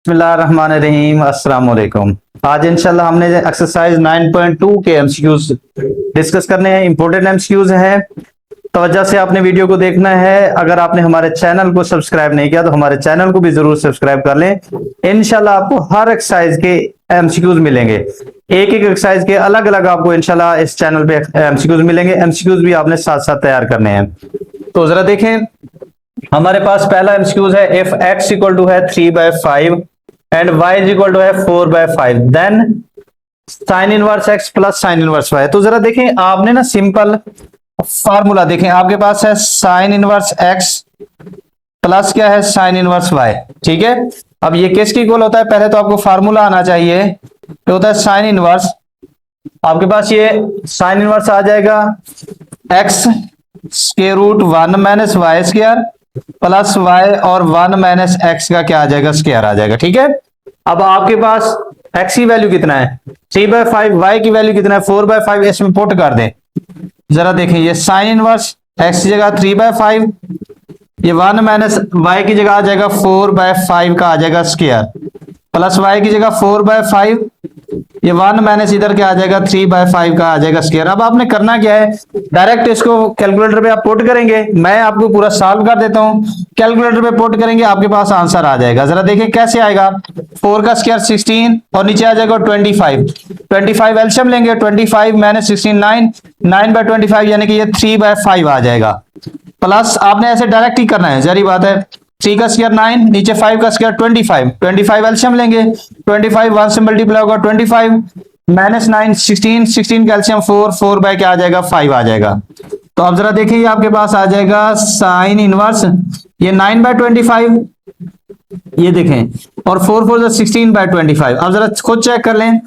बिस्मिल्लाहिर्रहमानिर्रहीम अस्सलाम वालेकुम। आज इंशाल्लाह हमने एक्सरसाइज 9.2 के एमसीक्यूज डिस्कस करने हैं। इंपॉर्टेंट एमसीक्यूज है, तवज्जो से आपने वीडियो को देखना है। अगर आपने हमारे चैनल को सब्सक्राइब नहीं किया तो हमारे चैनल को भी जरूर सब्सक्राइब कर लें। इंशाल्लाह आपको हर एक्सरसाइज के एमसीक्यूज मिलेंगे, एक एक एक्सरसाइज के अलग अलग आपको इंशाल्लाह इस चैनल पे एमसीक्यूज मिलेंगे। एमसीक्यूज भी आपने साथ साथ तैयार करने हैं। तो जरा देखें, हमारे पास पहला एमसीक्यूज है, इफ x इक्वल टू है 3/5 and y is equal to है 4/5 then sine inverse x plus sine inverse y। तो जरा देखें, आपने ना सिंपल फार्मूला देखें, आपके पास है साइन इनवर्स x प्लस क्या है साइन इनवर्स y। ठीक है, अब ये किसके इक्वल होता है? पहले तो आपको फार्मूला आना चाहिए, तो होता है साइन इनवर्स। आपके पास ये साइन इनवर्स आ जाएगा x square root 1 minus y square plus y और 1 माइनस एक्स का क्या आ जाएगा? स्क्वायर आ जाएगा। ठीक है, अब आपके पास x की वैल्यू कितना है? 3/5, y की वैल्यू कितना है? 4/5। इसमें पुट कर दें, जरा देखें, ये साइन इनवर्स x की जगह 3/5, ये 1 माइनस y की जगह आ जाएगा 4/5 का आ जाएगा स्क्वायर, प्लस y की जगह 4/5, ये 1 माइनस इधर क्या आ जाएगा 3/5 का आ जाएगा स्क्वायर। अब आपने करना क्या है, डायरेक्ट इसको कैलकुलेटर पे आप पुट करेंगे। मैं आपको पूरा सॉल्व कर देता हूं, कैलकुलेटर पे पुट करेंगे, आपके पास आंसर आ जाएगा। जरा देखें कैसे आएगा। 4 का स्क्वायर 16 और नीचे आ जाएगा 25 एलसीएम लेंगे, 25 माइनस 16 9/25 यानी कि ये 3/5 आ जाएगा। प्लस आपने ऐसे डायरेक्ट ही करना है, जरी बात है। 3 का स्क्वायर 9, नीचे 5 का स्क्वायर 25 एलसीएम लेंगे, 25 1 से मल्टीप्लाई होगा 25 माइनस 9 16 का एलसीएम 4 बाय क्या आ जाएगा 5 आ जाएगा। तो अब जरा देखिए, आपके पास आ जाएगा साइन इनवर्स, ये 9/25, ये देखें, और 4 16/25। अब जरा खुद चेक कर लें,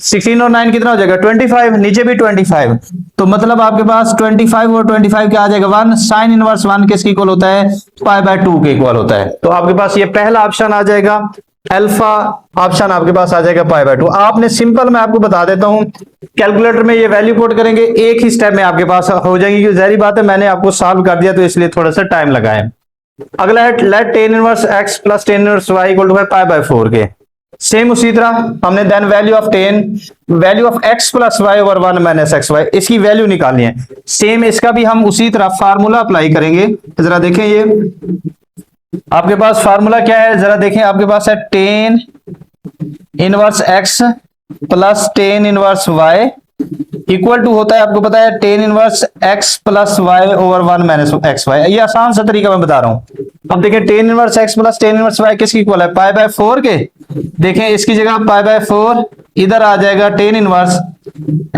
16 और 9 कितना हो जाएगा 25, नीचे भी 25, तो मतलब आपके पास 25 और 25 क्या आ जाएगा 1। साइन इनवर्स 1 किसके इक्वल होता है? π/2 के इक्वल होता है। तो आपके पास ये पहला ऑप्शन आ जाएगा, अल्फा ऑप्शन आपके पास आ जाएगा π/2। आपने सिंपल, मैं आपको बता देता हूं, कैलकुलेटर में ये वैल्यू पुट करेंगे, एक ही स्टेप में आपके पास हो जाएगी। क्योंकि जाहिर बात है मैंने आपको सॉल्व कर दिया तो इसलिए थोड़ा सा टाइम लगाए। अगला है let tan inverse x plus tan inverse y equal to है π/4 के। सेम उसी तरह हमने then value of x plus y over 1 minus x y, इसकी वैल्यू निकालनी है। सेम इसका भी हम उसी तरह फार्मूला अप्लाई करेंगे। जरा देखें, ये आपके पास फार्मूला क्या है? जरा देखें, आपके पास है tan inverse x plus tan inverse y equal to होता है, आपको पता है, tan inverse x plus y over 1 minus x y. ये आसान सा तरीका मैं बता रहा हूं। अब देखें, tan inverse x plus tan inverse y किसकी इक्वल है? π/4 के। देखें, इसकी जगह π/4, इधर आ जाएगा tan inverse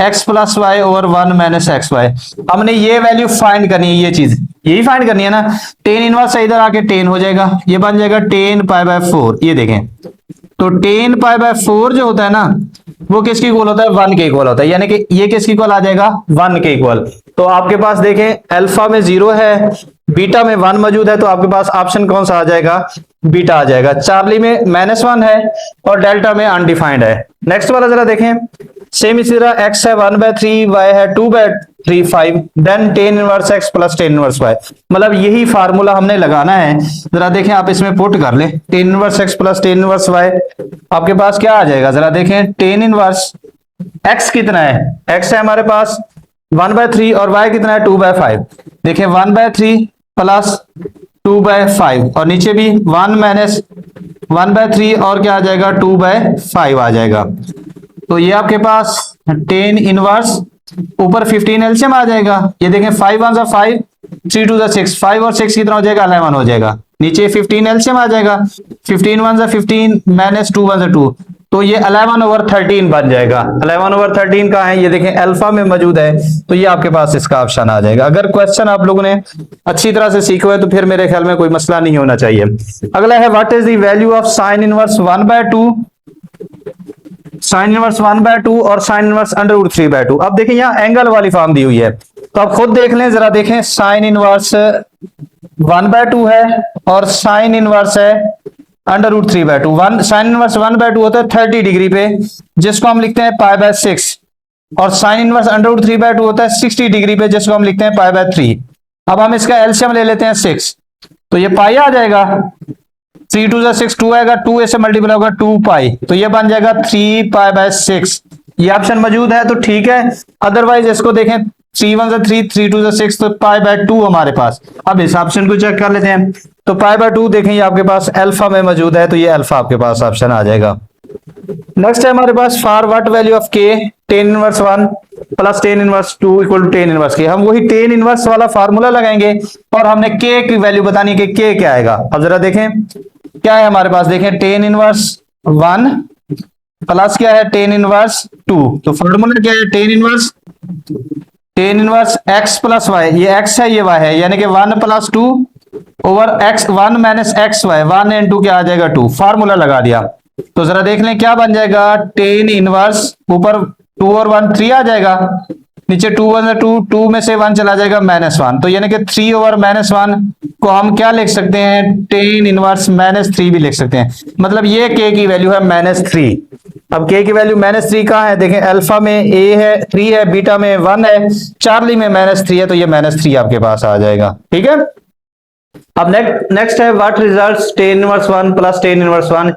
x plus y over 1 minus x y. हमने ये वैल्यू फाइंड करनी है, ये चीज यही फाइंड करनी है ना। tan इनवर्स इधर आके tan हो जाएगा, ये बन जाएगा tan π/4। ये देखें, तो tan π/4 जो होता है ना, वो किसके इक्वल होता है? 1 के इक्वल होता है, यानी कि ये किसके इक्वल आ जाएगा? 1 के इक्वल। तो आपके पास देखें, अल्फा में 0 है, बीटा में 1 मौजूद है, तो आपके पास ऑप्शन कौन सा आ जाएगा? बीटा आ जाएगा। चार्ली में -1 है और डेल्टा में अनडिफाइंड है। नेक्स्ट वाला जरा देखें, सेम इसी तरह x है 1/3, y है 2/3 5 then tan inverse x plus tan inverse y। मतलब यही फार्मूला हमने लगाना है। जरा देखें, आप इसमें पुट कर ले, tan inverse x plus tan inverse y, आपके पास क्या आ जाएगा? जरा देखें, tan इनवर्स x कितना है? x है हमारे पास 1/3 और y कितना है 2/5। देखें, 1/3 प्लस 2/5 और नीचे भी 1 माइनस 1/3 और क्या आ जाएगा 2/5 आ जाएगा। तो ये आपके पास tan इनवर्स, ऊपर 15 एलसीएम आ जाएगा। ये देखें, 5 1 5, 3 2 6, 5 और 6 कितना हो जाएगा 11 हो जाएगा। नीचे 15 एलसीएम आ जाएगा, 15 1 15 माइनस 2 1 2, तो ये 11/13 बन जाएगा। 11/13 कहाँ है? ये देखें, अल्फा में मौजूद है, तो ये आपके पास इसका ऑप्शन आ जाएगा। अगर क्वेश्चन आप लोगों ने अच्छी तरह से सीखे हुए तो फिर मेरे ख्याल में कोई मसला नहीं होना चाहिए। अगला है, what is the value of sine inverse 1/2, sine inverse 1/2 और साइन इनवर्स √3/2। अब देखें, यहाँ एंगल वाली फॉर्म दी हुई है, तो आप खुद देख लें। जरा देखें, साइन इनवर्स 1/2 है और साइन इनवर्स है √3/2। साइन इनवर्स 1/2 होता है 30 डिग्री पे, जिसको हम लिखते हैं π/6, और साइन इनवर्स √3/2 होता है 60 डिग्री पे, जिसको हम लिखते हैं π/3। अब हम इसका एलसीएम ले लेते हैं 6, तो ये पाई आ जाएगा। 3 टू जा 6 2 आएगा, 2 से मल्टीप्लाई होगा 2 पाई, तो ये बन जाएगा 3 पाई बाय 6। ये ऑप्शन मौजूद है तो ठीक है, अदरवाइज इसको देखें 3 1 3 3 2 6, तो पाई बाय 2 हमारे पास। अब इस ऑप्शन को चेक कर लेते हैं, तो पाई बाय 2 देखें ये आपके पास अल्फा में मौजूद है, तो ये अल्फा आपके पास ऑप्शन आ जाएगा। नेक्स्ट है हमारे पास for what value of k tan inverse 1 plus tan inverse 2 equal to tan inverse k. हम वही tan इनवर्स वाला फार्मूला लगाएंगे और हमने k की वैल्यू बतानी है कि k क्या आएगा। अब जरा देखें क्या है हमारे पास, देखें tan इनवर्स 1 प्लस क्या है tan इनवर्स 2, तो फार्मूला क्या है tan inverse x plus y, ये x है ये y है, यानी कि 1 plus 2 over x 1 minus x y, 1 into क्या आ जाएगा 2, फार्मूला लगा दिया। तो जरा देख लें क्या बन जाएगा, tan इनवर्स ऊपर 2 और 1 3 आ जाएगा, नीचे 2 1 2, 2 में से 1 चला जाएगा -1, तो यानी कि 3 ओवर -1 को हम क्या लिख सकते हैं, tan इनवर्स -3 भी लिख सकते हैं। मतलब ये k की वैल्यू है -3। अब k की वैल्यू -3 कहाँ है, देखें अल्फा में a है 3 है, बीटा में 1 है, चार्ली में -3 है, तो ये -3 आपके पास आ जाएगा। ठीक है, अब नेक्स्ट है what results tan inverse 1 plus tan inverse 1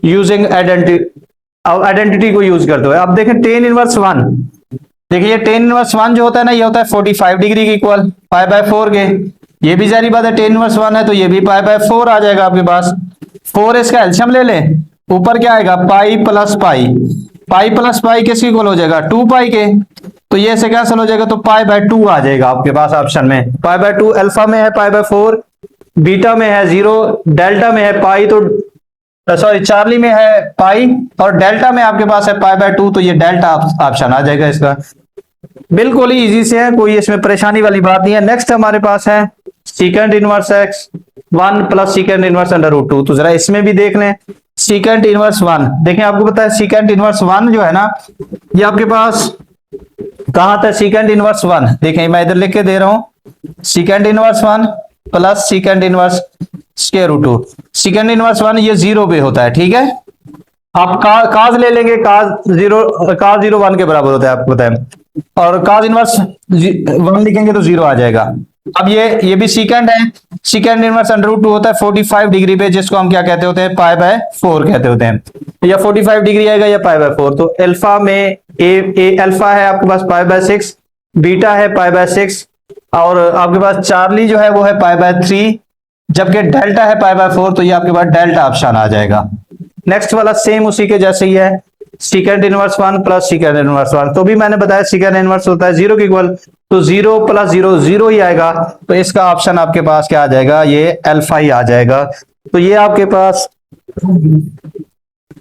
using identity. अब आइडेंटिटी को यूज करते हुए अब देखें tan इनवर्स 1, देखिए ये tan इनवर्स 1 जो होता है ना, ये होता है 45 डिग्री के इक्वल पाई बाय 4 के। ये भी जारी बात है tan इनवर्स 1 है तो ये भी पाई बाय 4 आ जाएगा आपके पास। 4 इसका एलसीएम ले लें, ऊपर क्या आएगा pi plus pi, pi plus pi किसके इक्वल हो जाएगा 2 पाई के, तो ये से कैंसिल हो जाएगा, तो पाई बाय 2 आ जाएगा आपके पास ऑप्शन में। पाई बाय 2 अल्फा में है पाई बाय 4, बीटा में है 0, डेल्टा में है पाई, तो सॉरी चार्ली में है पाई और डेल्टा में आपके पास है पाई बाय 2, तो ये डेल्टा ऑप्शन आ जाएगा इसका। बिल्कुल ही इजी से है, कोई इसमें परेशानी वाली बात नहीं है। नेक्स्ट हमारे पास है secant inverse x 1 plus secant inverse √2, तो जरा इसमें भी देख लें सीकेंट इनवर्स 1, देखें आपको पता है सीकेंट इनवर्स 1 जो है ना, ये आपके पास कहां था सीकेंट इनवर्स 1, देखें मैं इधर लिख के दे रहा हूं secant inverse 1 plus secant inverse √2। Secant inverse 1 ये 0 पे होता है, ठीक है। आप काज ले लेंगे, काज 0 1 के बराबर होता है आपको पता है, और काज इनवर्स 1 लिखेंगे तो 0 आ जाएगा। अब ये भी सीकेंट है, सीकेंट इनवर्स √2 होता है 45 डिग्री पे, जिसको हम क्या कहते होते हैं पाई बाय 4 कहते होते हैं, या 45 डिग्री आएगा या पाई बाय 4। तो अल्फा में ए अल्फा है आपके पास पाई बाय 6, बीटा है पाई बाय 6 और आपके पास चार्ली जो है वो है पाई बाय 3, जबकि डेल्टा है पाई बाय 4, तो ये आपके पास डेल्टा ऑप्शन आ जाएगा। नेक्स्ट वाला सेम उसी के जैसे ही है secant inverse 1 plus secant inverse 1, तो भी मैंने बताया सीकेंट इनवर्स होता है 0 के इक्वल, तो 0 प्लस 0 0 ही आएगा, तो इसका ऑप्शन आपके पास क्या आ जाएगा, ये अल्फा ही आ जाएगा। तो ये आपके पास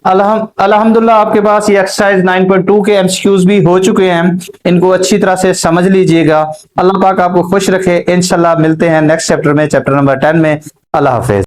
अल्हम्दुलिल्लाह आपके पास ये एक्सरसाइज 9.2 के एमसीक्यूज भी हो चुके हैं, इनको अच्छी तरह से समझ लीजिएगा। अल्लाह पाक आपको खुश रखे, इंशाल्लाह मिलते हैं नेक्स्ट चैप्टर में, चैप्टर नंबर 10 में। अल्लाह हाफिज।